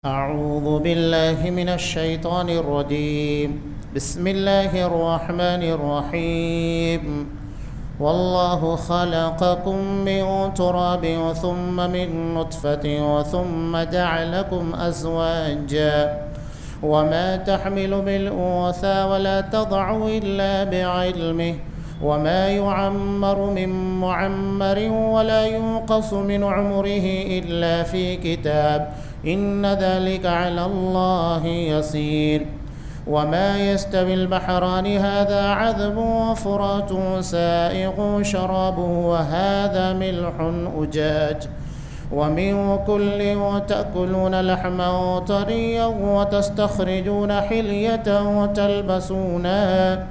أعوذ بالله من الشيطان الرجيم. بسم الله الرحمن الرحيم. والله خلقكم من تراب ثم من نطفة ثم جعلكم أزواجا وما تحمل من أنثى ولا تضع إلا بعلمه وما يعمر من معمر ولا ينقص من عمره إلا في كتاب إن ذلك على الله يسير. وما يستوي البحران هذا عذب فرات سائغ شرابه وهذا ملح أجاج ومن كل تأكلون لحما طريا وتستخرجون حلية تلبسونها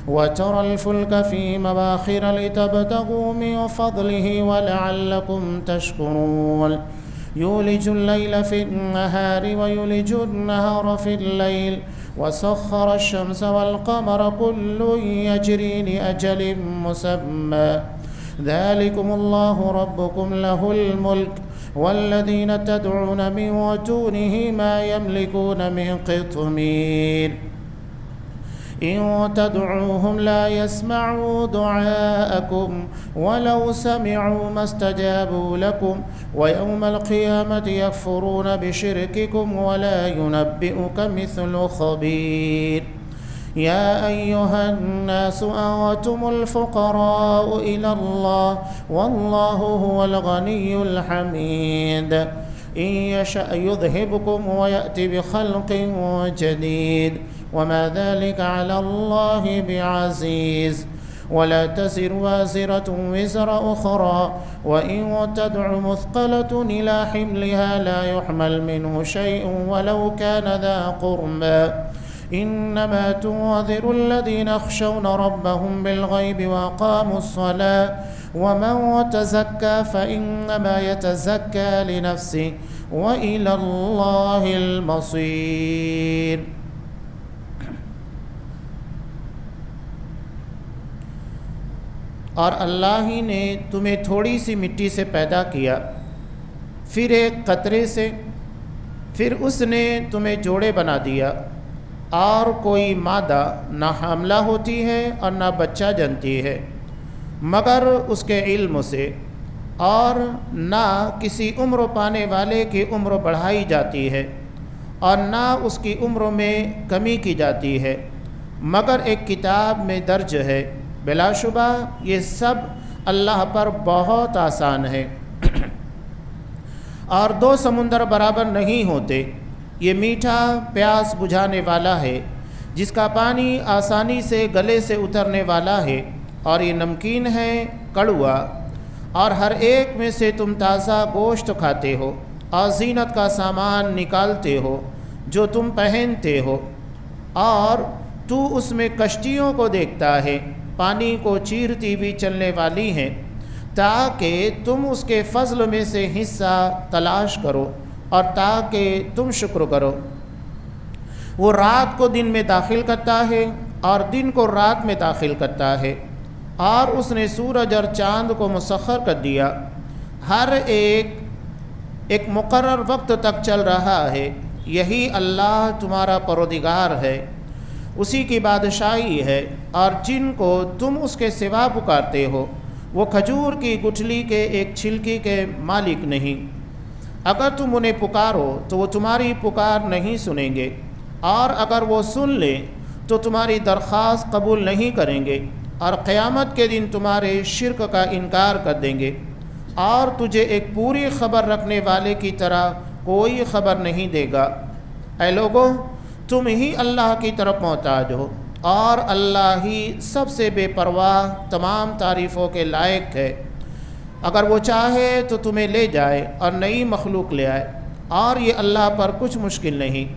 وترى الفلك فيه مواخر لتبتغوا من فضله ولعلكم تشكرون. يولج الليل في النهار ويولج النهار في الليل وسخر الشمس والقمر كل يجري لأجل مسمى ذلكم الله ربكم له الملك والذين تدعون من دونه ما يملكون من قطمير إن تدعوهم لا يسمعوا دعاءكم ولو سمعوا ما استجابوا لكم ويوم القيامة يكفرون بشرككم ولا ينبئك مثل خبير. يا أيها الناس أنتم الفقراء إلى الله والله هو الغني الحميد. إن يشأ يذهبكم ويأتي بخلق جديد وما ذلك على الله بعزيز. ولا تزر وازرة وزر أخرى وإن تدع مثقلة إلى حملها لا يحمل منه شيء ولو كان ذا قربى إنما تنذر الذين يخشون ربهم بالغيب وأقاموا الصلاة ومن تزكى فإنما يتزكى لنفسه وإلى الله المصير. اور اللہ ہی نے تمہیں تھوڑی سی مٹی سے پیدا کیا، پھر ایک قطرے سے، پھر اس نے تمہیں جوڑے بنا دیا، اور کوئی مادہ نہ حاملہ ہوتی ہے اور نہ بچہ جنتی ہے مگر اس کے علم سے، اور نہ کسی عمر پانے والے کی عمر بڑھائی جاتی ہے اور نہ اس کی عمر میں کمی کی جاتی ہے مگر ایک کتاب میں درج ہے. بلا شبہ یہ سب اللہ پر بہت آسان ہے. اور دو سمندر برابر نہیں ہوتے. یہ میٹھا پیاس بجھانے والا ہے جس کا پانی آسانی سے گلے سے اترنے والا ہے، اور یہ نمکین ہے کڑوا. اور ہر ایک میں سے تم تازہ گوشت کھاتے ہو اور زینت کا سامان نکالتے ہو جو تم پہنتے ہو. اور تو اس میں کشتیوں کو دیکھتا ہے، پانی کو چیرتی بھی چلنے والی ہیں، تاکہ تم اس کے فضل میں سے حصہ تلاش کرو اور تاکہ تم شکر کرو. وہ رات کو دن میں داخل کرتا ہے اور دن کو رات میں داخل کرتا ہے، اور اس نے سورج اور چاند کو مسخر کر دیا. ہر ایک مقرر وقت تک چل رہا ہے. یہی اللہ تمہارا پروردگار ہے، اسی کی بادشاہی ہے. اور جن کو تم اس کے سوا پکارتے ہو وہ کھجور کی گٹھلی کے ایک چھلکی کے مالک نہیں. اگر تم انہیں پکارو تو وہ تمہاری پکار نہیں سنیں گے، اور اگر وہ سن لیں تو تمہاری درخواست قبول نہیں کریں گے، اور قیامت کے دن تمہارے شرک کا انکار کر دیں گے. اور تجھے ایک پوری خبر رکھنے والے کی طرح کوئی خبر نہیں دے گا. اے لوگو، تم ہی اللہ کی طرف محتاج ہو، اور اللہ ہی سب سے بے پرواہ تمام تعریفوں کے لائق ہے. اگر وہ چاہے تو تمہیں لے جائے اور نئی مخلوق لے آئے، اور یہ اللہ پر کچھ مشکل نہیں.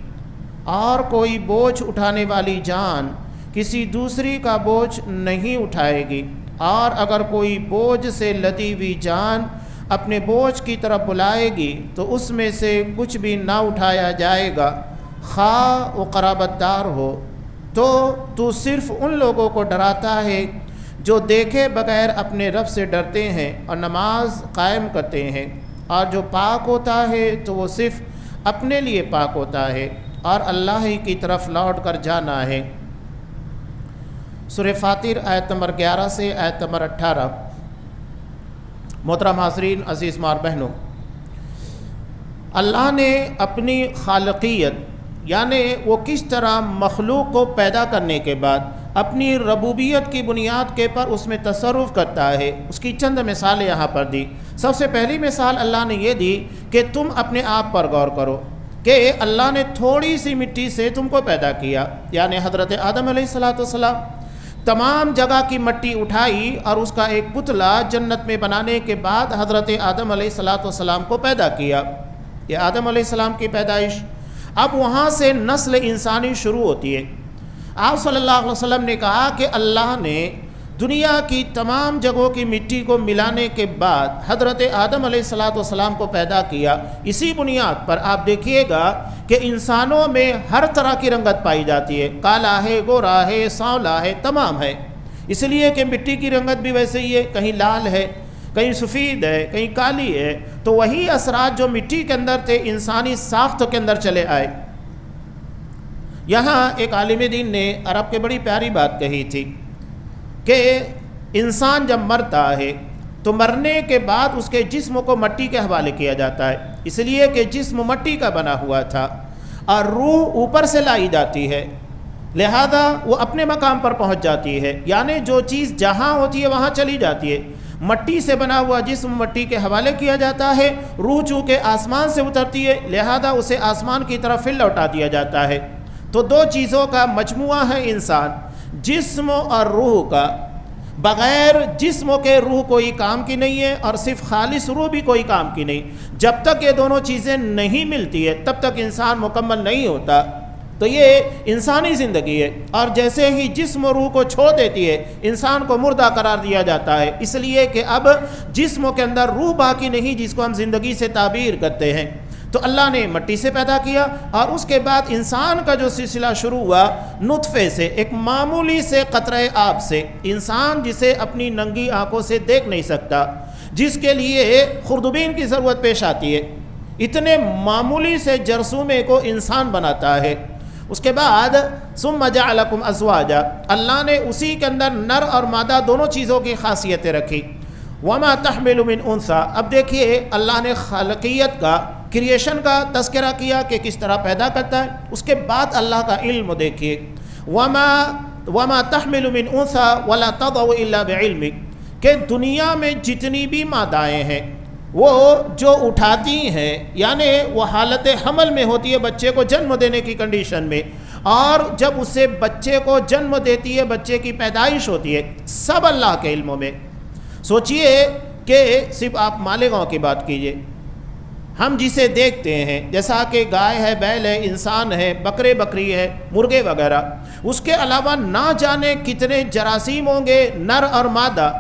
اور کوئی بوجھ اٹھانے والی جان کسی دوسری کا بوجھ نہیں اٹھائے گی، اور اگر کوئی بوجھ سے لدی ہوئی جان اپنے بوجھ کی طرف بلائے گی تو اس میں سے کچھ بھی نہ اٹھایا جائے گا، خواہ وہ قرابت دار ہو. تو صرف ان لوگوں کو ڈراتا ہے جو دیکھے بغیر اپنے رب سے ڈرتے ہیں اور نماز قائم کرتے ہیں، اور جو پاک ہوتا ہے تو وہ صرف اپنے لیے پاک ہوتا ہے اور اللہ ہی کی طرف لوٹ کر جانا ہے۔ سورہ فاطر آیت نمبر 11 سے آیت نمبر 18۔ محترم حاضرین، عزیز ماں اور بہنوں، اللہ نے اپنی خالقیت یعنی وہ کس طرح مخلوق کو پیدا کرنے کے بعد اپنی ربوبیت کی بنیاد کے پر اس میں تصرف کرتا ہے، اس کی چند مثالیں یہاں پر دی۔ سب سے پہلی مثال اللہ نے یہ دی کہ تم اپنے آپ پر غور کرو کہ اللہ نے تھوڑی سی مٹی سے تم کو پیدا کیا، یعنی حضرت آدم علیہ السلام تمام جگہ کی مٹی اٹھائی اور اس کا ایک پتلا جنت میں بنانے کے بعد حضرت آدم علیہ السلام کو پیدا کیا۔ یہ آدم علیہ السلام کی پیدائش۔ اب وہاں سے نسل انسانی شروع ہوتی ہے۔ آپ صلی اللہ علیہ وسلم نے کہا کہ اللہ نے دنیا کی تمام جگہوں کی مٹی کو ملانے کے بعد حضرت آدم علیہ السلام کو پیدا کیا۔ اسی بنیاد پر آپ دیکھیے گا کہ انسانوں میں ہر طرح کی رنگت پائی جاتی ہے، کالا ہے، گورا ہے، سانولا ہے، تمام ہے، اس لیے کہ مٹی کی رنگت بھی ویسے ہی ہے، کہیں لال ہے، کہیں سفید ہے، کہیں کالی ہے۔ تو وہی اثرات جو مٹی کے اندر تھے انسانی ساخت کے اندر چلے آئے۔ یہاں ایک عالم دین نے عرب کے بڑی پیاری بات کہی تھی کہ انسان جب مرتا ہے تو مرنے کے بعد اس کے جسم کو مٹی کے حوالے کیا جاتا ہے، اس لیے کہ جسم مٹی کا بنا ہوا تھا اور روح اوپر سے لائی جاتی ہے، لہذا وہ اپنے مقام پر پہنچ جاتی ہے، یعنی جو چیز جہاں ہوتی ہے وہاں چلی جاتی ہے۔ مٹی سے بنا ہوا جسم مٹی کے حوالے کیا جاتا ہے، روح چونکہ آسمان سے اترتی ہے لہذا اسے آسمان کی طرف پھر لوٹا دیا جاتا ہے۔ تو دو چیزوں کا مجموعہ ہے انسان، جسم اور روح کا۔ بغیر جسم کے روح کوئی کام کی نہیں ہے اور صرف خالص روح بھی کوئی کام کی نہیں۔ جب تک یہ دونوں چیزیں نہیں ملتی ہے تب تک انسان مکمل نہیں ہوتا۔ تو یہ انسانی زندگی ہے، اور جیسے ہی جسم روح کو چھوڑ دیتی ہے انسان کو مردہ قرار دیا جاتا ہے، اس لیے کہ اب جسم کے اندر روح باقی نہیں جس کو ہم زندگی سے تعبیر کرتے ہیں۔ تو اللہ نے مٹی سے پیدا کیا اور اس کے بعد انسان کا جو سلسلہ شروع ہوا نطفے سے، ایک معمولی سے قطرہ آب سے، انسان جسے اپنی ننگی آنکھوں سے دیکھ نہیں سکتا، جس کے لیے خوردبین کی ضرورت پیش آتی ہے، اتنے معمولی سے جرثومے کو انسان بناتا ہے۔ اس کے بعد ثم جعلکم ازواجا، اللہ نے اسی کے اندر نر اور مادہ دونوں چیزوں کی خاصیتیں رکھی۔ وما تحمل من انثى، اب دیکھیے اللہ نے خالقیت کا، کریشن کا تذکرہ کیا کہ کس طرح پیدا کرتا ہے، اس کے بعد اللہ کا علم دیکھیے۔ وما تحمل من انثى ولا تضع الا بعلمه، کہ دنیا میں جتنی بھی مادائیں ہیں وہ جو اٹھاتی ہیں، یعنی وہ حالت حمل میں ہوتی ہے بچے کو جنم دینے کی کنڈیشن میں، اور جب اسے بچے کو جنم دیتی ہے، بچے کی پیدائش ہوتی ہے، سب اللہ کے علموں میں۔ سوچئے کہ صرف آپ مالیگاؤں کی بات کیجئے، ہم جسے دیکھتے ہیں جیسا کہ گائے ہے، بیل ہے، انسان ہے، بکرے بکری ہے، مرغے وغیرہ، اس کے علاوہ نہ جانے کتنے جراثیم ہوں گے نر اور مادہ،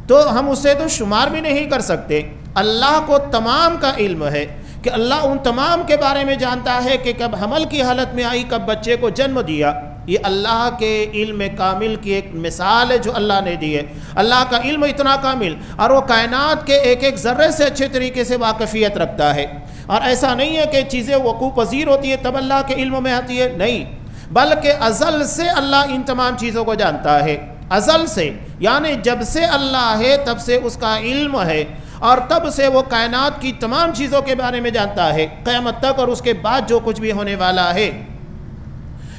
تو ہم اسے تو شمار بھی نہیں کر سکتے۔ اللہ کو تمام کا علم ہے کہ اللہ ان تمام کے بارے میں جانتا ہے کہ کب حمل کی حالت میں آئی، کب بچے کو جنم دیا۔ یہ اللہ کے علم کامل کی ایک مثال ہے جو اللہ نے دی ہے۔ اللہ کا علم اتنا کامل، اور وہ کائنات کے ایک ایک ذرے سے اچھے طریقے سے واقفیت رکھتا ہے، اور ایسا نہیں ہے کہ چیزیں وقوع پذیر ہوتی ہے تب اللہ کے علم میں آتی ہے، نہیں، بلکہ ازل سے اللہ ان تمام چیزوں کو جانتا ہے، ازل سے، یعنی جب سے اللہ ہے تب سے اس کا علم ہے، اور تب سے وہ کائنات کی تمام چیزوں کے بارے میں جانتا ہے قیامت تک، اور اس کے بعد جو کچھ بھی ہونے والا ہے۔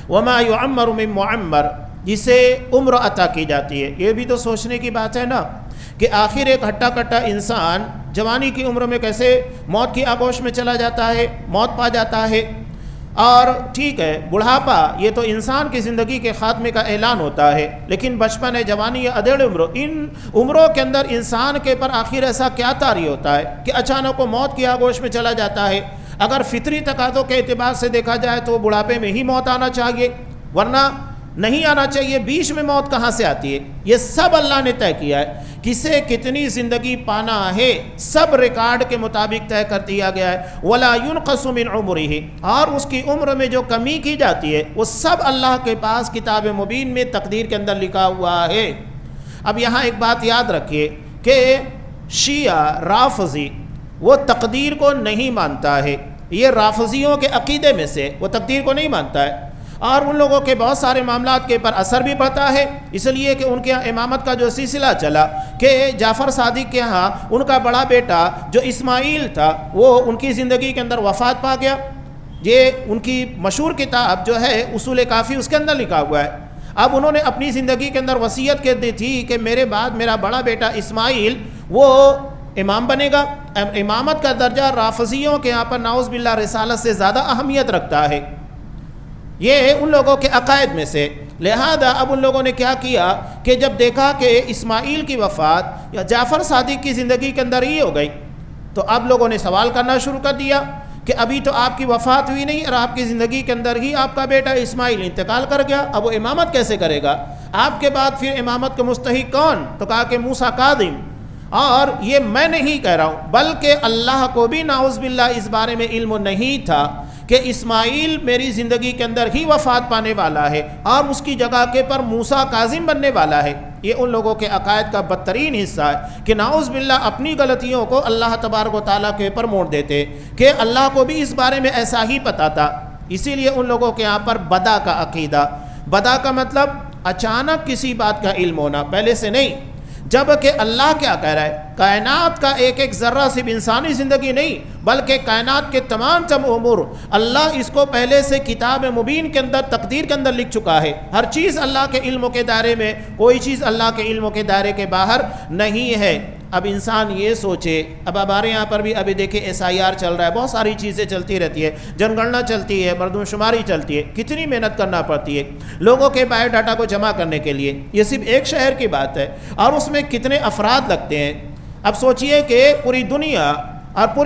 وما يعمر من معمر، جسے عمر عطا کی جاتی ہے۔ یہ بھی تو سوچنے کی بات ہے نا کہ آخر ایک ہٹا کٹا انسان جوانی کی عمر میں کیسے موت کی آغوش میں چلا جاتا ہے، موت پا جاتا ہے۔ اور ٹھیک ہے بڑھاپا یہ تو انسان کی زندگی کے خاتمے کا اعلان ہوتا ہے، لیکن بچپن ہے، جوانی ہے، ادھیڑ عمر، ان عمروں کے اندر انسان کے پر آخر ایسا کیا طاری ہوتا ہے کہ اچانک وہ موت کی آغوش میں چلا جاتا ہے۔ اگر فطری تقاضوں کے اعتبار سے دیکھا جائے تو بڑھاپے میں ہی موت آنا چاہیے، ورنہ نہیں آنا چاہیے، بیچ میں موت کہاں سے آتی ہے؟ یہ سب اللہ نے طے کیا ہے، کسے کتنی زندگی پانا ہے سب ریکارڈ کے مطابق طے کر دیا گیا ہے۔ ولا ينقص من عمره، اور اس کی عمر میں جو کمی کی جاتی ہے وہ سب اللہ کے پاس کتاب مبین میں تقدیر کے اندر لکھا ہوا ہے۔ اب یہاں ایک بات یاد رکھیے کہ شیعہ رافضی وہ تقدیر کو نہیں مانتا ہے، یہ رافضیوں کے عقیدے میں سے، وہ تقدیر کو نہیں مانتا ہے، اور ان لوگوں کے بہت سارے معاملات کے پر اثر بھی پڑتا ہے، اس لیے کہ ان کے یہاں امامت کا جو سلسلہ چلا کہ جعفر صادق کے ہاں ان کا بڑا بیٹا جو اسماعیل تھا وہ ان کی زندگی کے اندر وفات پا گیا۔ یہ ان کی مشہور کتاب جو ہے اصول کافی، اس کے اندر لکھا ہوا ہے۔ اب انہوں نے اپنی زندگی کے اندر وصیت کر دی تھی کہ میرے بعد میرا بڑا بیٹا اسماعیل وہ امام بنے گا۔ امامت کا درجہ رافضیوں کے یہاں پر نعوذ باللہ رسالت سے زیادہ اہمیت رکھتا ہے، یہ ان لوگوں کے عقائد میں سے۔ لہذا اب ان لوگوں نے کیا کیا کہ جب دیکھا کہ اسماعیل کی وفات یا جعفر صادق کی زندگی کے اندر ہی ہو گئی، تو اب لوگوں نے سوال کرنا شروع کر دیا کہ ابھی تو آپ کی وفات ہوئی نہیں اور آپ کی زندگی کے اندر ہی آپ کا بیٹا اسماعیل انتقال کر گیا، اب وہ امامت کیسے کرے گا؟ آپ کے بعد پھر امامت کے مستحق کون؟ تو کہا کہ موسیٰ کاظم۔ اور یہ میں نہیں کہہ رہا ہوں، بلکہ اللہ کو بھی نعوذ باللہ اس بارے میں علم نہیں تھا کہ اسماعیل میری زندگی کے اندر ہی وفات پانے والا ہے اور اس کی جگہ کے پر موسیٰ کاظم بننے والا ہے۔ یہ ان لوگوں کے عقائد کا بدترین حصہ ہے کہ نعوذ باللہ اپنی غلطیوں کو اللہ تبارک و تعالیٰ کے پر موڑ دیتے کہ اللہ کو بھی اس بارے میں ایسا ہی پتہ تھا۔ اسی لیے ان لوگوں کے یہاں پر بدا کا عقیدہ، بدا کا مطلب اچانک کسی بات کا علم ہونا، پہلے سے نہیں، جبکہ اللہ کیا کہہ رہا ہے؟ کائنات کا ایک ایک ذرہ صرف انسانی زندگی نہیں بلکہ کائنات کے تمام امور اللہ اس کو پہلے سے کتاب مبین کے اندر تقدیر کے اندر لکھ چکا ہے۔ ہر چیز اللہ کے علم کے دائرے میں، کوئی چیز اللہ کے علم کے دائرے کے باہر نہیں ہے۔ اب انسان یہ سوچے، اب ہمارے یہاں پر بھی ابھی دیکھیں SIR چل رہا ہے، بہت ساری چیزیں چلتی رہتی ہے، جن گننا چلتی ہے، مردم شماری چلتی ہے، کتنی محنت کرنا پڑتی ہے لوگوں کے بایو ڈاٹا کو جمع کرنے کے لیے۔ یہ صرف ایک شہر کی بات ہے اور اس میں کتنے افراد لگتے ہیں۔ اب سوچئے کہ پوری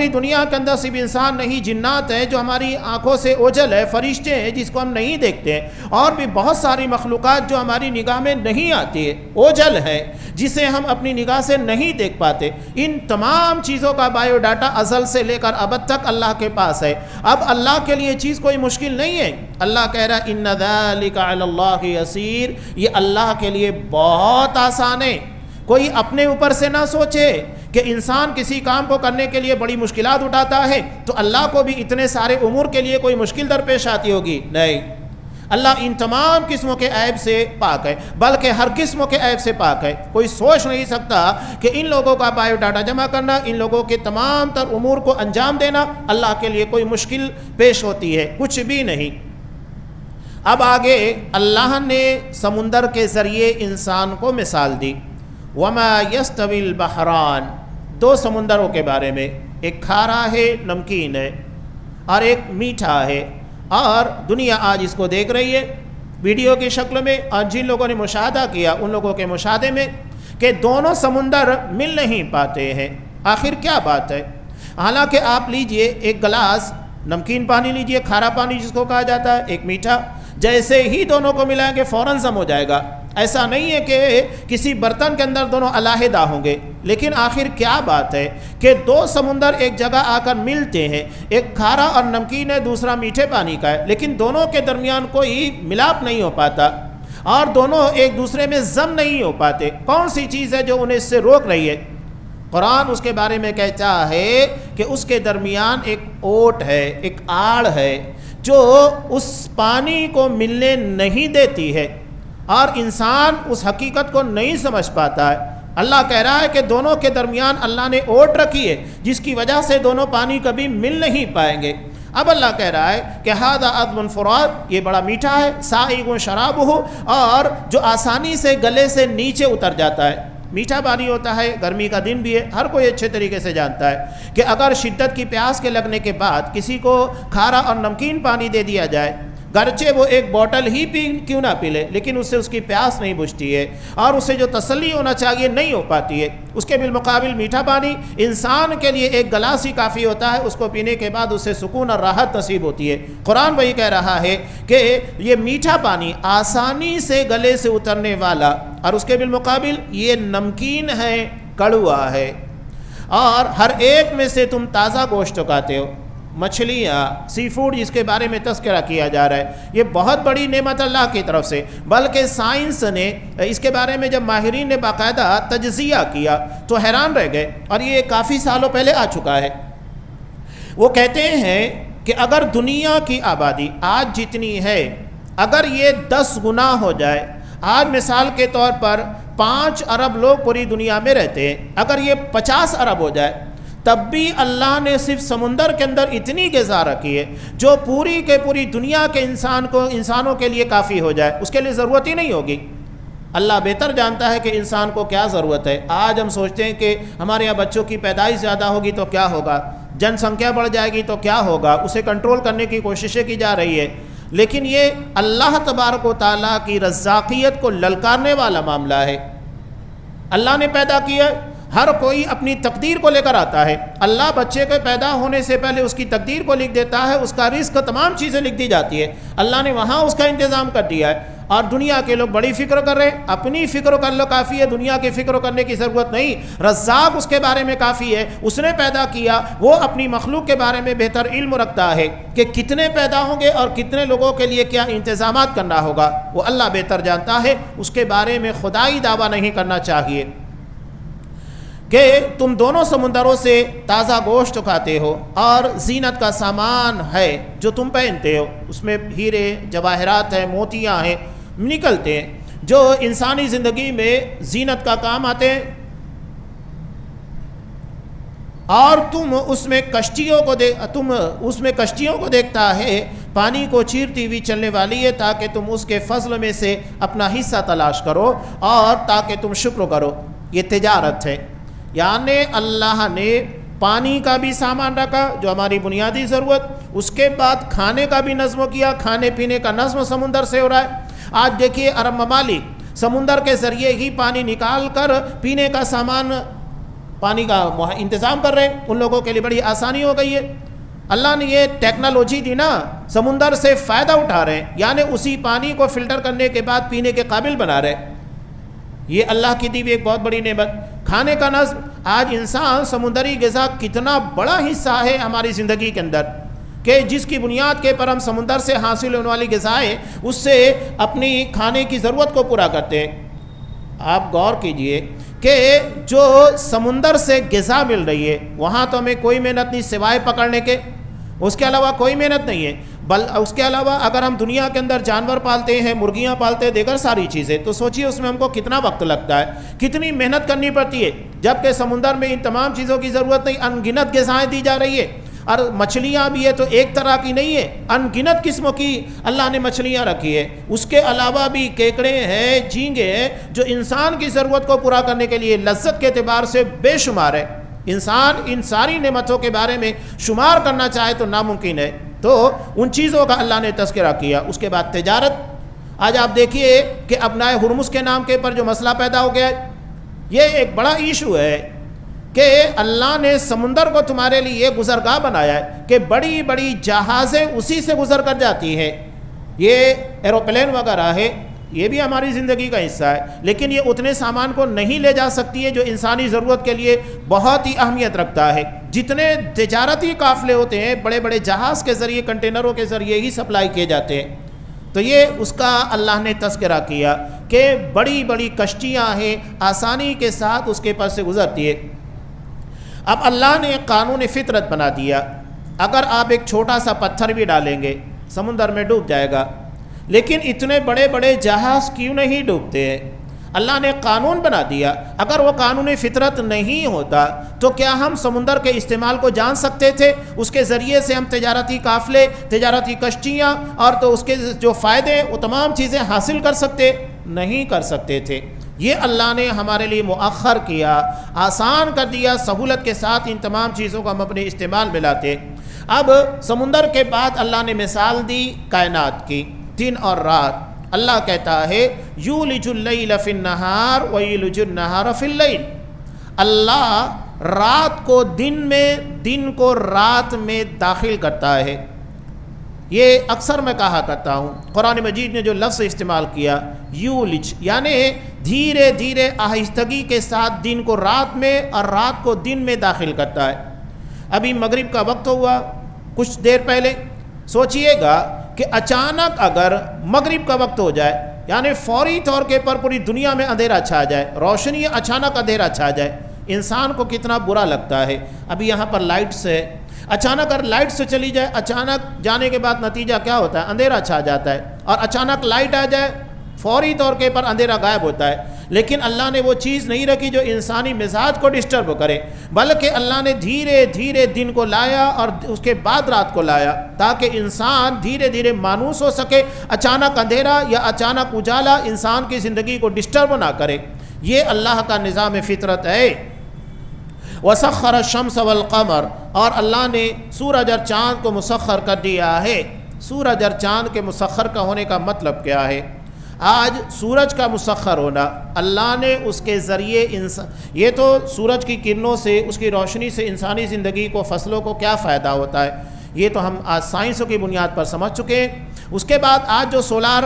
دنیا کے اندر صرف انسان نہیں، جنات ہیں جو ہماری آنکھوں سے اوجھل ہے، فرشتے ہیں جس کو ہم نہیں دیکھتے ہیں، اور بھی بہت ساری مخلوقات جو ہماری نگاہ میں نہیں آتی ہے، اوجھل ہے جسے ہم اپنی نگاہ سے نہیں دیکھ پاتے۔ ان تمام چیزوں کا بایو ڈاٹا ازل سے لے کر ابد تک اللہ کے پاس ہے۔ اب اللہ کے لیے چیز کوئی مشکل نہیں ہے۔ اللہ کہہ رہا ہے ان ذالک علی اللہ یسیر، یہ اللہ کے لیے بہت آسان ہے۔ کوئی اپنے اوپر سے نہ سوچے کہ انسان کسی کام کو کرنے کے لیے بڑی مشکلات اٹھاتا ہے تو اللہ کو بھی اتنے سارے امور کے لیے کوئی مشکل درپیش آتی ہوگی، نہیں۔ اللہ ان تمام قسموں کے عیب سے پاک ہے، بلکہ ہر قسم کے عیب سے پاک ہے۔ کوئی سوچ نہیں سکتا کہ ان لوگوں کا بایو ڈاٹا جمع کرنا، ان لوگوں کے تمام تر امور کو انجام دینا اللہ کے لیے کوئی مشکل پیش ہوتی ہے، کچھ بھی نہیں۔ اب آگے اللہ نے سمندر کے ذریعے انسان کو مثال دی، وما یستوی البحران، دو سمندروں کے بارے میں، ایک کھارا ہے، نمکین ہے، اور ایک میٹھا ہے، اور دنیا آج اس کو دیکھ رہی ہے ویڈیو کی شکل میں، اور جن لوگوں نے مشاہدہ کیا ان لوگوں کے مشاہدے میں کہ دونوں سمندر مل نہیں پاتے ہیں۔ آخر کیا بات ہے؟ حالانکہ آپ لیجئے ایک گلاس نمکین پانی لیجئے، کھارا پانی جس کو کہا جاتا ہے، ایک میٹھا، جیسے ہی دونوں کو ملائیں گے فوراً ضم ہو جائے گا۔ ایسا نہیں ہے کہ کسی برتن کے اندر دونوں علیحدہ ہوں گے، لیکن آخر کیا بات ہے کہ دو سمندر ایک جگہ آ کر ملتے ہیں، ایک کھارا اور نمکین ہے، دوسرا میٹھے پانی کا ہے، لیکن دونوں کے درمیان کوئی ملاپ نہیں ہو پاتا اور دونوں ایک دوسرے میں ضم نہیں ہو پاتے۔ کون سی چیز ہے جو انہیں اس سے روک رہی ہے؟ قرآن اس کے بارے میں کہتا ہے کہ اس کے درمیان ایک اوٹ ہے، ایک آڑ ہے جو اس پانی کو ملنے نہیں دیتی ہے، اور انسان اس حقیقت کو نہیں سمجھ پاتا ہے۔ اللہ کہہ رہا ہے کہ دونوں کے درمیان اللہ نے اوٹ رکھی ہے جس کی وجہ سے دونوں پانی کبھی مل نہیں پائیں گے۔ اب اللہ کہہ رہا ہے کہ ھذا عذب فرات، یہ بڑا میٹھا ہے، سائغ شرابہ، اور جو آسانی سے گلے سے نیچے اتر جاتا ہے۔ میٹھا پانی ہوتا ہے، گرمی کا دن بھی ہے، ہر کوئی اچھے طریقے سے جانتا ہے کہ اگر شدت کی پیاس کے لگنے کے بعد کسی کو کھارا اور نمکین پانی دے دیا جائے، گرچہ وہ ایک بوٹل ہی کیوں نہ پی لے، لیکن اس سے اس کی پیاس نہیں بجھتی ہے اور اسے جو تسلی ہونا چاہیے نہیں ہو پاتی ہے۔ اس کے بالمقابل میٹھا پانی انسان کے لیے ایک گلاس ہی کافی ہوتا ہے، اس کو پینے کے بعد اسے سکون اور راحت نصیب ہوتی ہے۔ قرآن وہی کہہ رہا ہے کہ یہ میٹھا پانی آسانی سے گلے سے اترنے والا، اور اس کے بالمقابل یہ نمکین ہے، کڑوا ہے، اور ہر ایک میں سے تم تازہ گوشت کھاتے ہو۔ مچھلیاں، سی فوڈ جس کے بارے میں تذکرہ کیا جا رہا ہے، یہ بہت بڑی نعمت اللہ کی طرف سے، بلکہ سائنس نے اس کے بارے میں جب ماہرین نے باقاعدہ تجزیہ کیا تو حیران رہ گئے، اور یہ کافی سالوں پہلے آ چکا ہے۔ وہ کہتے ہیں کہ اگر دنیا کی آبادی آج جتنی ہے اگر یہ 10 گنا ہو جائے، آج مثال کے طور پر 5 ارب لوگ پوری دنیا میں رہتے ہیں، اگر یہ 50 ارب ہو جائے تب بھی اللہ نے صرف سمندر کے اندر اتنی غذا رکھی ہے جو پوری کے پوری دنیا کے انسانوں کے لیے کافی ہو جائے، اس کے لیے ضرورت ہی نہیں ہوگی۔ اللہ بہتر جانتا ہے کہ انسان کو کیا ضرورت ہے۔ آج ہم سوچتے ہیں کہ ہمارے یہاں بچوں کی پیدائش زیادہ ہوگی تو کیا ہوگا، جن سنکھیا بڑھ جائے گی تو کیا ہوگا، اسے کنٹرول کرنے کی کوششیں کی جا رہی ہے، لیکن یہ اللہ تبارک و تعالیٰ کی رزاقیت کو للکارنے والا معاملہ ہے۔ اللہ نے پیدا کیا، ہر کوئی اپنی تقدیر کو لے کر آتا ہے۔ اللہ بچے کے پیدا ہونے سے پہلے اس کی تقدیر کو لکھ دیتا ہے، اس کا رزق تمام چیزیں لکھ دی جاتی ہے، اللہ نے وہاں اس کا انتظام کر دیا ہے۔ اور دنیا کے لوگ بڑی فکر کر رہے ہیں، اپنی فکر کر لو کافی ہے، دنیا کی فکر کرنے کی ضرورت نہیں۔ رزاق اس کے بارے میں کافی ہے، اس نے پیدا کیا، وہ اپنی مخلوق کے بارے میں بہتر علم رکھتا ہے کہ کتنے پیدا ہوں گے اور کتنے لوگوں کے لیے کیا انتظامات کرنا ہوگا، وہ اللہ بہتر جانتا ہے، اس کے بارے میں خدائی دعویٰ نہیں کرنا چاہیے۔ کہ تم دونوں سمندروں سے تازہ گوشت کھاتے ہو اور زینت کا سامان ہے جو تم پہنتے ہو، اس میں ہیرے جواہرات ہیں، موتیاں ہیں، نکلتے ہیں جو انسانی زندگی میں زینت کا کام آتے ہیں، اور تم اس میں کشتیوں کو دیکھتا ہے، پانی کو چیرتی ہوئی چلنے والی ہے، تاکہ تم اس کے فضل میں سے اپنا حصہ تلاش کرو اور تاکہ تم شکر کرو۔ یہ تجارت ہے، یعنی اللہ نے پانی کا بھی سامان رکھا جو ہماری بنیادی ضرورت، اس کے بعد کھانے کا بھی نظم کیا، کھانے پینے کا نظم سمندر سے ہو رہا ہے۔ آج دیکھیے عرب ممالک سمندر کے ذریعے ہی پانی نکال کر پینے کا سامان، پانی کا انتظام کر رہے ہیں، ان لوگوں کے لیے بڑی آسانی ہو گئی ہے۔ اللہ نے یہ ٹیکنالوجی دی نا، سمندر سے فائدہ اٹھا رہے ہیں، یعنی اسی پانی کو فلٹر کرنے کے بعد پینے کے قابل بنا رہے ہیں۔ یہ اللہ کی دی ہوئی ایک بہت بڑی نعمت۔ کھانے کا نظم، آج انسان سمندری غذا کتنا بڑا حصہ ہے ہماری زندگی کے اندر، کہ جس کی بنیاد کے پر ہم سمندر سے حاصل ہونے والی غذائیں اس سے اپنی کھانے کی ضرورت کو پورا کرتے ہیں۔ آپ غور کیجئے کہ جو سمندر سے غذا مل رہی ہے وہاں تو ہمیں کوئی محنت نہیں سوائے پکڑنے کے، اس کے علاوہ کوئی محنت نہیں ہے۔ اس کے علاوہ اگر ہم دنیا کے اندر جانور پالتے ہیں، مرغیاں پالتے ہیں، دیگر ساری چیزیں، تو سوچئے اس میں ہم کو کتنا وقت لگتا ہے، کتنی محنت کرنی پڑتی ہے، جبکہ سمندر میں ان تمام چیزوں کی ضرورت نہیں، ان گنت غذائیں دی جا رہی ہے۔ اور مچھلیاں بھی ہے تو ایک طرح کی نہیں ہے، ان گنت قسموں کی اللہ نے مچھلیاں رکھی ہے، اس کے علاوہ بھی کیکڑے ہیں، جھینگے ہیں، جو انسان کی ضرورت کو پورا کرنے کے لیے لذت کے اعتبار سے بے شمار ہے۔ انسان ان ساری نعمتوں کے بارے میں شمار کرنا چاہے تو ناممکن ہے، تو ان چیزوں کا اللہ نے تذکرہ کیا۔ اس کے بعد تجارت، آج آپ دیکھیے کہ ابنائے ہرمز کے نام کے پر جو مسئلہ پیدا ہو گیا ہے، یہ ایک بڑا ایشو ہے کہ اللہ نے سمندر کو تمہارے لیے یہ گزرگاہ بنایا ہے کہ بڑی بڑی جہازیں اسی سے گزر کر جاتی ہیں۔ یہ ایروپلین وغیرہ ہے، یہ بھی ہماری زندگی کا حصہ ہے، لیکن یہ اتنے سامان کو نہیں لے جا سکتی ہے جو انسانی ضرورت کے لیے بہت ہی اہمیت رکھتا ہے۔ جتنے تجارتی قافلے ہوتے ہیں بڑے بڑے جہاز کے ذریعے، کنٹینروں کے ذریعے ہی سپلائی کیے جاتے ہیں، تو یہ اس کا اللہ نے تذکرہ کیا کہ بڑی بڑی کشتیاں ہیں، آسانی کے ساتھ اس کے پاس سے گزرتی ہے۔ اب اللہ نے ایک قانون فطرت بنا دیا، اگر آپ ایک چھوٹا سا پتھر بھی ڈالیں گے سمندر میں ڈوب جائے گا، لیکن اتنے بڑے بڑے جہاز کیوں نہیں ڈوبتے ہیں؟ اللہ نے قانون بنا دیا، اگر وہ قانون فطرت نہیں ہوتا تو کیا ہم سمندر کے استعمال کو جان سکتے تھے؟ اس کے ذریعے سے ہم تجارتی قافلے، تجارتی کشتیاں اور تو اس کے جو فائدے ہیں وہ تمام چیزیں حاصل کر سکتے نہیں کر سکتے تھے۔ یہ اللہ نے ہمارے لیے مؤخر کیا، آسان کر دیا، سہولت کے ساتھ ان تمام چیزوں کو ہم اپنے استعمال میں لاتے۔ اب سمندر کے بعد اللہ نے مثال دی کائنات کی، دن اور رات۔ اللہ کہتا ہے یولج اللیل فی النہار ویولج النہار فی اللیل، اللہ رات کو دن میں، دن کو رات میں داخل کرتا ہے۔ یہ اکثر میں کہا کرتا ہوں، قرآن مجید نے جو لفظ استعمال کیا یولج، یعنی دھیرے دھیرے آہستگی کے ساتھ دن کو رات میں اور رات کو دن میں داخل کرتا ہے۔ ابھی مغرب کا وقت ہوا کچھ دیر پہلے، سوچئے گا کہ اچانک اگر مغرب کا وقت ہو جائے، یعنی فوری طور کے پر پوری دنیا میں اندھیرا چھا جائے، روشنی اچانک اندھیرا چھا جائے، انسان کو کتنا برا لگتا ہے۔ ابھی یہاں پر لائٹس ہے، اچانک اگر لائٹ سے چلی جائے، اچانک جانے کے بعد نتیجہ کیا ہوتا ہے؟ اندھیرا چھا جاتا ہے، اور اچانک لائٹ آ جائے فوری طور کے پر اندھیرا غائب ہوتا ہے۔ لیکن اللہ نے وہ چیز نہیں رکھی جو انسانی مزاج کو ڈسٹرب کرے، بلکہ اللہ نے دھیرے دھیرے دن کو لایا اور اس کے بعد رات کو لایا، تاکہ انسان دھیرے دھیرے مانوس ہو سکے۔ اچانک اندھیرا یا اچانک اجالا انسان کی زندگی کو ڈسٹرب نہ کرے۔ یہ اللہ کا نظام فطرت ہے۔ وَسَخَّرَ الشَّمْسَ وَالْقَمَرَ، اور اللہ نے سورج اور چاند کو مسخر کر دیا ہے۔ سورج اور چاند کے مسخر کا ہونے کا مطلب کیا ہے؟ آج سورج کا مسخر ہونا، اللہ نے اس کے ذریعے یہ تو سورج کی کرنوں سے، اس کی روشنی سے انسانی زندگی کو، فصلوں کو کیا فائدہ ہوتا ہے، یہ تو ہم آج سائنسوں کی بنیاد پر سمجھ چکے ہیں۔ اس کے بعد آج جو سولار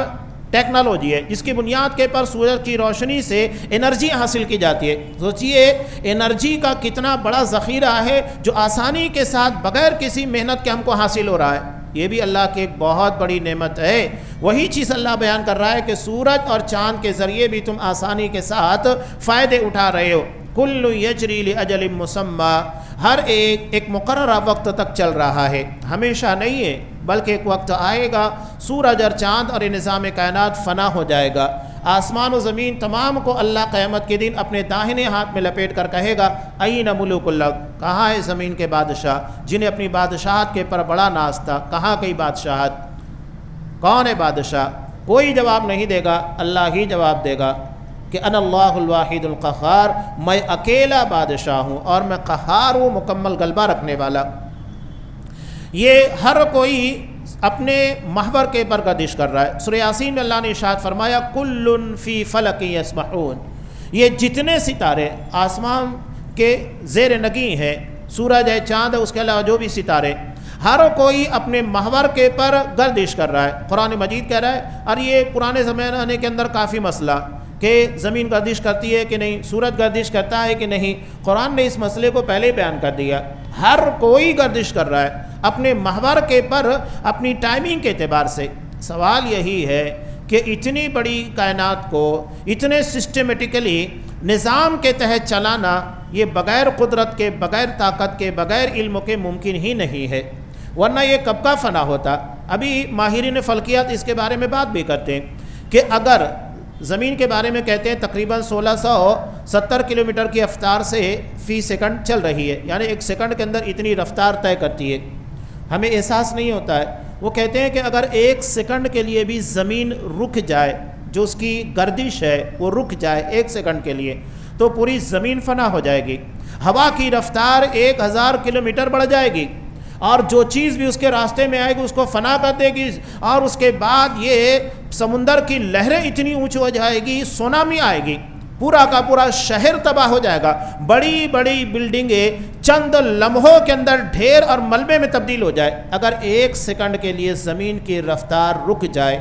ٹیکنالوجی ہے، جس کی بنیاد کے پر سورج کی روشنی سے انرجی حاصل کی جاتی ہے۔ سوچئے انرجی کا کتنا بڑا ذخیرہ ہے جو آسانی کے ساتھ بغیر کسی محنت کے ہم کو حاصل ہو رہا ہے۔ یہ بھی اللہ کی ایک بہت بڑی نعمت ہے۔ وہی چیز اللہ بیان کر رہا ہے کہ سورج اور چاند کے ذریعے بھی تم آسانی کے ساتھ فائدے اٹھا رہے ہو۔ کل یجری لاجل مسمی، ہر ایک مقررہ وقت تک چل رہا ہے، ہمیشہ نہیں ہے، بلکہ ایک وقت آئے گا سورج اور چاند اور نظام کائنات فنا ہو جائے گا۔ آسمان و زمین تمام کو اللہ قیامت کے دن اپنے داہنے ہاتھ میں لپیٹ کر کہے گا این ملوک الارض، کہاں ہے زمین کے بادشاہ جنہیں اپنی بادشاہت کے پر بڑا ناز تھا، کہاں گئی بادشاہت؟ کون ہے بادشاہ؟ کوئی جواب نہیں دے گا، اللہ ہی جواب دے گا کہ انا اللہ الواحد القہار، میں اکیلا بادشاہ ہوں اور میں قہار ہوں، مکمل غلبہ رکھنے والا۔ یہ ہر کوئی اپنے محور کے پر گردش کر رہا ہے۔ سورہ یاسین میں اللہ نے ارشاد فرمایا کل فی فلک یسبحون، یہ جتنے ستارے آسمان کے زیر نگیں ہیں، سورج ہے، چاند ہے، اس کے علاوہ جو بھی ستارے، ہر کوئی اپنے محور کے پر گردش کر رہا ہے۔ قرآن مجید کہہ رہا ہے، اور یہ پرانے زمانے کے اندر کافی مسئلہ کہ زمین گردش کرتی ہے کہ نہیں، سورج گردش کرتا ہے کہ نہیں، قرآن نے اس مسئلے کو پہلے ہی بیان کر دیا۔ ہر کوئی گردش کر رہا ہے اپنے محور کے پر، اپنی ٹائمنگ کے اعتبار سے۔ سوال یہی ہے کہ اتنی بڑی کائنات کو اتنے سسٹمیٹیکلی نظام کے تحت چلانا، یہ بغیر قدرت کے، بغیر طاقت کے، بغیر علم کے ممکن ہی نہیں ہے، ورنہ یہ کب کا فنا ہوتا۔ ابھی ماہرین فلکیات اس کے بارے میں بات بھی کرتے ہیں کہ اگر زمین کے بارے میں کہتے ہیں تقریباً 1670 کلومیٹر کی رفتار سے فی سیکنڈ چل رہی ہے، یعنی ایک سیکنڈ کے اندر اتنی رفتار طے کرتی ہے، ہمیں احساس نہیں ہوتا ہے۔ وہ کہتے ہیں کہ اگر ایک سیکنڈ کے لیے بھی زمین رک جائے، جو اس کی گردش ہے وہ رک جائے ایک سیکنڈ کے لیے، تو پوری زمین فنا ہو جائے گی۔ ہوا کی رفتار 1000 کلومیٹر بڑھ جائے گی، اور جو چیز بھی اس کے راستے میں آئے گی اس کو فنا کر دے گی، اور اس کے بعد یہ سمندر کی لہریں اتنی اونچی ہو جائے گی، سونامی آئے گی، پورا کا پورا شہر تباہ ہو جائے گا، بڑی بڑی بلڈنگیں چند لمحوں کے اندر ڈھیر اور ملبے میں تبدیل ہو جائے اگر ایک سیکنڈ کے لیے زمین کی رفتار رک جائے۔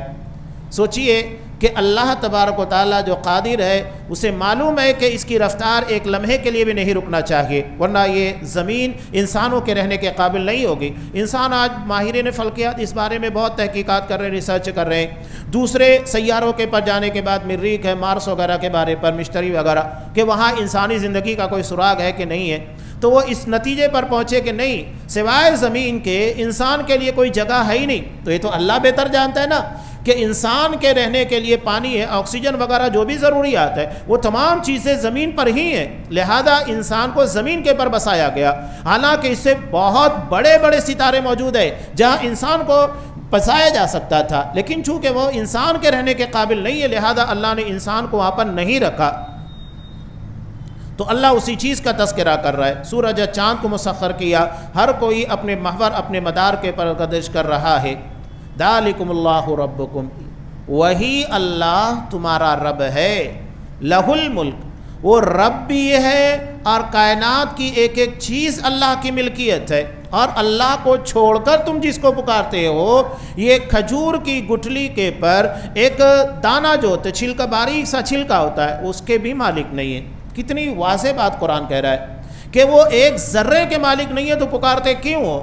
سوچئے کہ اللہ تبارک و تعالیٰ جو قادر ہے، اسے معلوم ہے کہ اس کی رفتار ایک لمحے کے لیے بھی نہیں رکنا چاہیے، ورنہ یہ زمین انسانوں کے رہنے کے قابل نہیں ہوگی۔ انسان آج ماہرین فلکیات اس بارے میں بہت تحقیقات کر رہے ہیں، ریسرچ کر رہے ہیں، دوسرے سیاروں کے پر جانے کے بعد مریخ ہے، مارس وغیرہ کے بارے پر، مشتری وغیرہ، کہ وہاں انسانی زندگی کا کوئی سراغ ہے کہ نہیں ہے، تو وہ اس نتیجے پر پہنچے کہ نہیں، سوائے زمین کے انسان کے لیے کوئی جگہ ہے ہی نہیں۔ تو یہ تو اللہ بہتر جانتا ہے نا کہ انسان کے رہنے کے لیے پانی ہے، آکسیجن وغیرہ جو بھی ضروریات ہے، وہ تمام چیزیں زمین پر ہی ہیں، لہذا انسان کو زمین کے پر بسایا گیا۔ حالانکہ اس سے بہت بڑے بڑے ستارے موجود ہیں جہاں انسان کو بسایا جا سکتا تھا، لیکن چونکہ وہ انسان کے رہنے کے قابل نہیں ہے، لہذا اللہ نے انسان کو وہاں پر نہیں رکھا۔ تو اللہ اسی چیز کا تذکرہ کر رہا ہے، سورج چاند کو مسخر کیا، ہر کوئی اپنے محور، اپنے مدار کے پر گردش کر رہا ہے۔ ذالکم اللہ ربکم، وہی اللہ تمہارا رب ہے، لہ الملک، وہ رب بھی ہے اور کائنات کی ایک ایک چیز اللہ کی ملکیت ہے، اور اللہ کو چھوڑ کر تم جس کو پکارتے ہو، یہ کھجور کی گٹھلی کے پر ایک دانہ جو ہوتا ہے، چھلکا، باریک سا چھلکا ہوتا ہے، اس کے بھی مالک نہیں ہے۔ کتنی واضح بات قرآن کہہ رہا ہے کہ وہ ایک ذرے کے مالک نہیں ہے، تو پکارتے کیوں ہو؟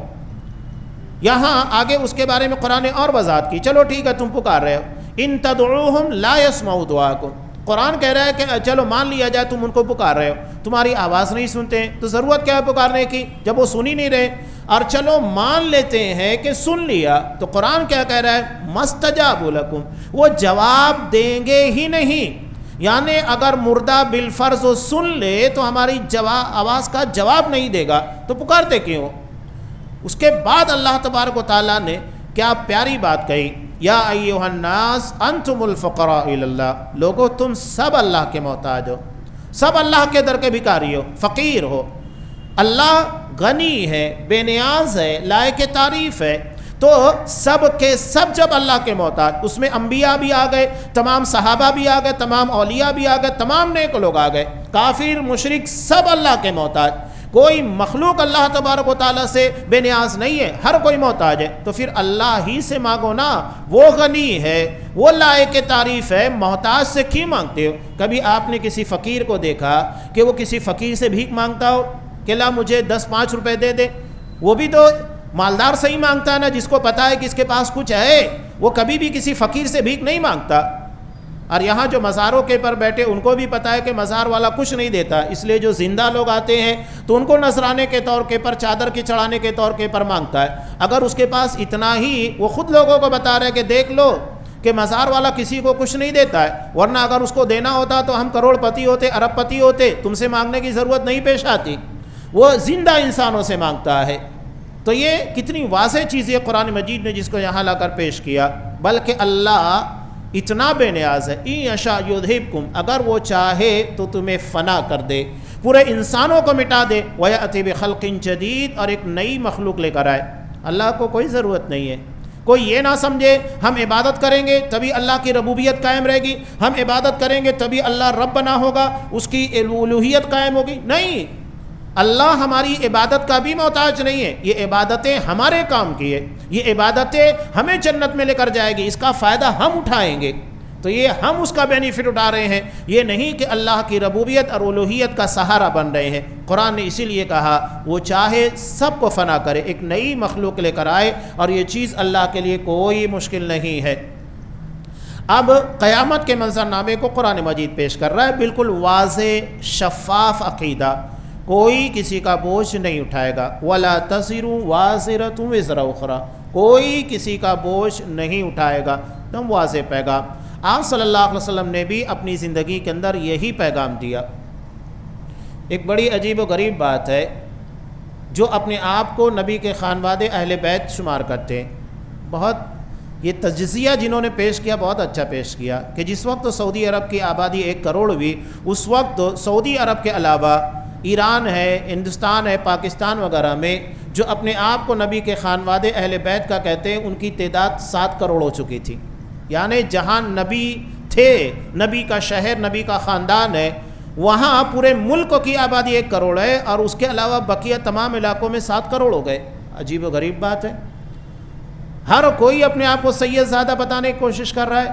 یہاں آگے اس کے بارے میں قرآن نے اور وضاحت کی، چلو ٹھیک ہے تم پکار رہے ہو، ان تدعوہم لا يسمعوا دعاءکم، قرآن کہہ رہا ہے کہ چلو مان لیا جائے تم ان کو پکار رہے ہو، تمہاری آواز نہیں سنتے ہیں، تو ضرورت کیا ہے پکارنے کی جب وہ سن ہی نہیں رہے؟ اور چلو مان لیتے ہیں کہ سن لیا، تو قرآن کیا کہہ رہا ہے؟ مستجاب لکم، وہ جواب دیں گے ہی نہیں۔ یعنی اگر مردہ بالفرض وہ سن لے تو ہماری آواز کا جواب نہیں دے گا تو پکارتے کیوں؟ اس کے بعد اللہ تبارک و تعالیٰ نے کیا پیاری بات کہی، یا ایھا الناس انتم الفقراء الی اللہ، لوگو تم سب اللہ کے محتاج ہو، سب اللہ کے در کے بھکاری ہو، فقیر ہو۔ اللہ غنی ہے، بے نیاز ہے، لائق تعریف ہے، تو سب کے سب جب اللہ کے محتاج، اس میں انبیاء بھی آ گئے، تمام صحابہ بھی آ گئے، تمام اولیاء بھی آ گئے، تمام نیک لوگ آ گئے، کافر مشرک سب اللہ کے محتاج، کوئی مخلوق اللہ تبارک و تعالیٰ سے بے نیاز نہیں ہے، ہر کوئی محتاج ہے، تو پھر اللہ ہی سے مانگو نا، وہ غنی ہے، وہ لائق تعریف ہے، محتاج سے کیوں مانگتے ہو؟ کبھی آپ نے کسی فقیر کو دیکھا کہ وہ کسی فقیر سے بھیک مانگتا ہو کہ لا مجھے 10-5 روپے دے دے؟ وہ بھی تو مالدار سے ہی مانگتا ہے نا، جس کو پتا ہے کہ اس کے پاس کچھ ہے، وہ کبھی بھی کسی فقیر سے بھیک نہیں مانگتا۔ اور یہاں جو مزاروں کے پر بیٹھے ان کو بھی پتا ہے کہ مزار والا کچھ نہیں دیتا، اس لیے جو زندہ لوگ آتے ہیں تو ان کو نذرانے کے طور کے پر، چادر کی چڑھانے کے طور کے پر مانگتا ہے۔ اگر اس کے پاس اتنا ہی، وہ خود لوگوں کو بتا رہے ہیں کہ دیکھ لو کہ مزار والا کسی کو کچھ نہیں دیتا ہے، ورنہ اگر اس کو دینا ہوتا تو ہم کروڑ پتی ہوتے، ارب پتی ہوتے، تم سے مانگنے کی ضرورت نہیں پیش آتی۔ وہ زندہ انسانوں سے مانگتا ہے۔ تو یہ کتنی واضح چیز ہے قرآن مجید نے جس کو یہاں لا کر پیش کیا۔ بلکہ اللہ اتنا بے نیاز ہے، اِن یشاء یذھبکم، اگر وہ چاہے تو تمہیں فنا کر دے، پورے انسانوں کو مٹا دے، ویأتی بخلق جدید، اور ایک نئی مخلوق لے کر آئے۔ اللہ کو کوئی ضرورت نہیں ہے۔ کوئی یہ نہ سمجھے ہم عبادت کریں گے تبھی اللہ کی ربوبیت قائم رہے گی، ہم عبادت کریں گے تبھی اللہ رب بنا ہوگا، اس کی الوہیت قائم ہوگی۔ نہیں، اللہ ہماری عبادت کا بھی محتاج نہیں ہے، یہ عبادتیں ہمارے کام کی ہے، یہ عبادتیں ہمیں جنت میں لے کر جائے گی، اس کا فائدہ ہم اٹھائیں گے، تو یہ ہم اس کا بینیفٹ اٹھا رہے ہیں، یہ نہیں کہ اللہ کی ربوبیت اور الوہیت کا سہارا بن رہے ہیں۔ قرآن نے اسی لیے کہا وہ چاہے سب کو فنا کرے، ایک نئی مخلوق لے کر آئے، اور یہ چیز اللہ کے لیے کوئی مشکل نہیں ہے۔ اب قیامت کے منظرنامے کو قرآن مجید پیش کر رہا ہے، بالکل واضح شفاف عقیدہ، کوئی کسی کا بوجھ نہیں اٹھائے گا، وَلَا تَزِرُ وَازِرَةٌ وِزْرَ أُخْرَىٰ، کوئی کسی کا بوجھ نہیں اٹھائے گا۔ تم واضح پیغام، آپ صلی اللہ علیہ وسلم نے بھی اپنی زندگی کے اندر یہی پیغام دیا۔ ایک بڑی عجیب و غریب بات ہے، جو اپنے آپ کو نبی کے خانوادے اہل بیت شمار کرتے ہیں، بہت یہ تجزیہ جنہوں نے پیش کیا بہت اچھا پیش کیا، کہ جس وقت سعودی عرب کی آبادی 1 کروڑ ہوئی، اس وقت سعودی عرب کے علاوہ ایران ہے، ہندوستان ہے، پاکستان وغیرہ میں جو اپنے آپ کو نبی کے خانوادے اہل بیت کا کہتے ہیں، ان کی تعداد 7 کروڑ ہو چکی تھی۔ یعنی جہاں نبی تھے، نبی کا شہر، نبی کا خاندان ہے، وہاں پورے ملک کی آبادی 1 کروڑ ہے، اور اس کے علاوہ بقیہ تمام علاقوں میں 7 کروڑ ہو گئے۔ عجیب و غریب بات ہے، ہر کوئی اپنے آپ کو سید زادہ بتانے کی کوشش کر رہا ہے،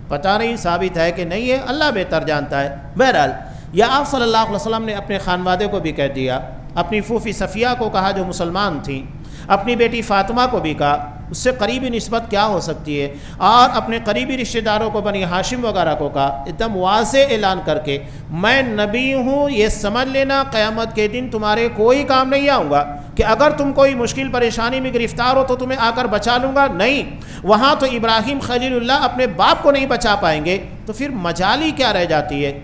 پتہ نہیں ثابت ہے کہ نہیں ہے، اللہ بہتر جانتا ہے۔ بہرحال یا آپ صلی اللہ علیہ وسلم نے اپنے خانوادے کو بھی کہہ دیا، اپنی پھوپھی صفیہ کو کہا جو مسلمان تھیں، اپنی بیٹی فاطمہ کو بھی کہا، اس سے قریبی نسبت کیا ہو سکتی ہے، اور اپنے قریبی رشتہ داروں کو، بنی ہاشم وغیرہ کو کہا، ایک دم واضح اعلان کر کے میں نبی ہوں، یہ سمجھ لینا قیامت کے دن تمہارے کوئی کام نہیں آؤں گا، کہ اگر تم کوئی مشکل پریشانی میں گرفتار ہو تو تمہیں آ کر بچا لوں گا، نہیں۔ وہاں تو ابراہیم خلیل اللہ اپنے باپ کو نہیں بچا پائیں گے، تو پھر مجالی کیا رہ جاتی ہے؟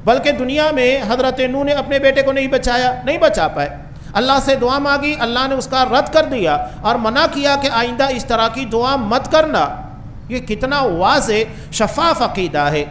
بلکہ دنیا میں حضرت نوح نے اپنے بیٹے کو نہیں بچایا، نہیں بچا پائے، اللہ سے دعا مانگی، اللہ نے اس کا رد کر دیا اور منع کیا کہ آئندہ اس طرح کی دعا مت کرنا۔ یہ کتنا واضح شفاف عقیدہ ہے۔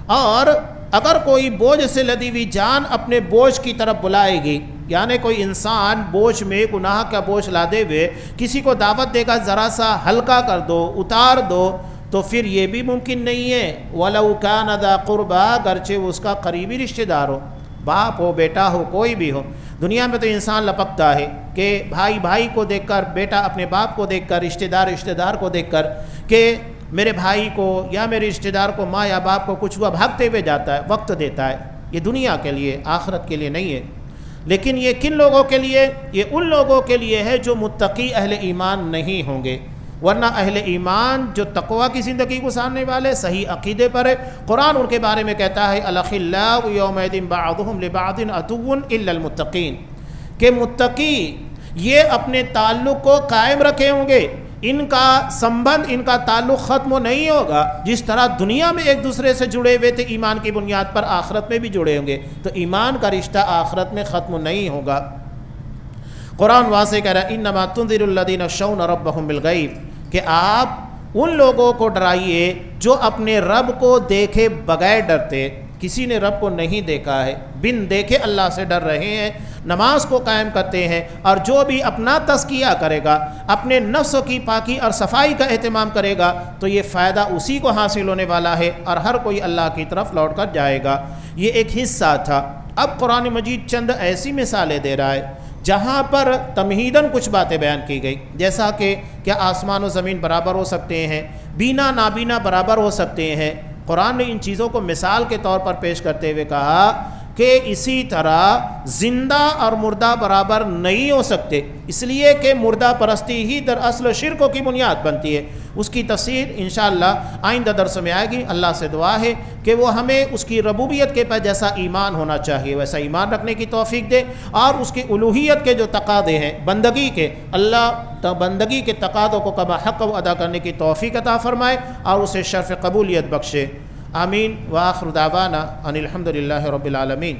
اور اگر کوئی بوجھ سے لدی ہوئی جان اپنے بوجھ کی طرف بلائے گی، یعنی کوئی انسان بوجھ میں گناہ کا بوجھ لادے ہوئے کسی کو دعوت دے گا ذرا سا ہلکا کر دو، اتار دو، تو پھر یہ بھی ممکن نہیں ہے وَلَوْ كَانَ ذَا قُرْبَىٰ، اگرچہ وہ اس کا قریبی رشتہ دار ہو، باپ ہو، بیٹا ہو، کوئی بھی ہو۔ دنیا میں تو انسان لپکتا ہے کہ بھائی بھائی کو دیکھ کر، بیٹا اپنے باپ کو دیکھ کر، رشتہ دار کو دیکھ کر کہ میرے بھائی کو یا میرے رشتہ دار کو، ماں یا باپ کو کچھ ہوا، بھاگتے ہوئے جاتا ہے، وقت دیتا ہے۔ یہ دنیا کے لیے، آخرت کے لیے نہیں ہے۔ لیکن یہ کن لوگوں کے لیے؟ یہ ان لوگوں کے لیے ہے جو متقی اہل ایمان نہیں ہوں گے، ورنہ اہل ایمان جو تقوی کی زندگی گزارنے والے، صحیح عقیدے پر ہے، قرآن ان کے بارے میں کہتا ہے الأخلاء يومئذ بعضهم لبعض عدو إلا المتقین، کہ متقی یہ اپنے تعلق کو قائم رکھے ہوں گے، ان کا سمبند، ان کا تعلق ختم نہیں ہوگا۔ جس طرح دنیا میں ایک دوسرے سے جڑے ہوئے تھے ایمان کی بنیاد پر، آخرت میں بھی جڑے ہوں گے، تو ایمان کا رشتہ آخرت میں ختم نہیں ہوگا۔ قرآن واضح کہہ رہا ہے انما تنذر الذین یخشون ربهم بالغیب، کہ آپ ان لوگوں کو ڈرائیے جو اپنے رب کو دیکھے بغیر ڈرتے۔ کسی نے رب کو نہیں دیکھا ہے، بن دیکھے اللہ سے ڈر رہے ہیں، نماز کو قائم کرتے ہیں، اور جو بھی اپنا تزکیہ کرے گا، اپنے نفس کی پاکی اور صفائی کا اہتمام کرے گا، تو یہ فائدہ اسی کو حاصل ہونے والا ہے، اور ہر کوئی اللہ کی طرف لوٹ کر جائے گا۔ یہ ایک حصہ تھا۔ اب قرآن مجید چند ایسی مثالیں دے رہا ہے جہاں پر تمہیداً کچھ باتیں بیان کی گئی، جیسا کہ کیا آسمان و زمین برابر ہو سکتے ہیں، بینا نابینا برابر ہو سکتے ہیں۔ قرآن نے ان چیزوں کو مثال کے طور پر پیش کرتے ہوئے کہا کہ اسی طرح زندہ اور مردہ برابر نہیں ہو سکتے، اس لیے کہ مردہ پرستی ہی دراصل شرک کی بنیاد بنتی ہے۔ اس کی تفصیل انشاءاللہ آئندہ درس میں آئے گی۔ اللہ سے دعا ہے کہ وہ ہمیں اس کی ربوبیت کے پر جیسا ایمان ہونا چاہیے ویسا ایمان رکھنے کی توفیق دے، اور اس کی الوہیت کے جو تقاضے ہیں بندگی کے، اللہ بندگی کے تقاضوں کو کما حق ادا کرنے کی توفیق عطا فرمائے، اور اسے شرف قبولیت بخشے۔ آمین۔ وآخر دعوانا ان الحمد للہ رب العالمین۔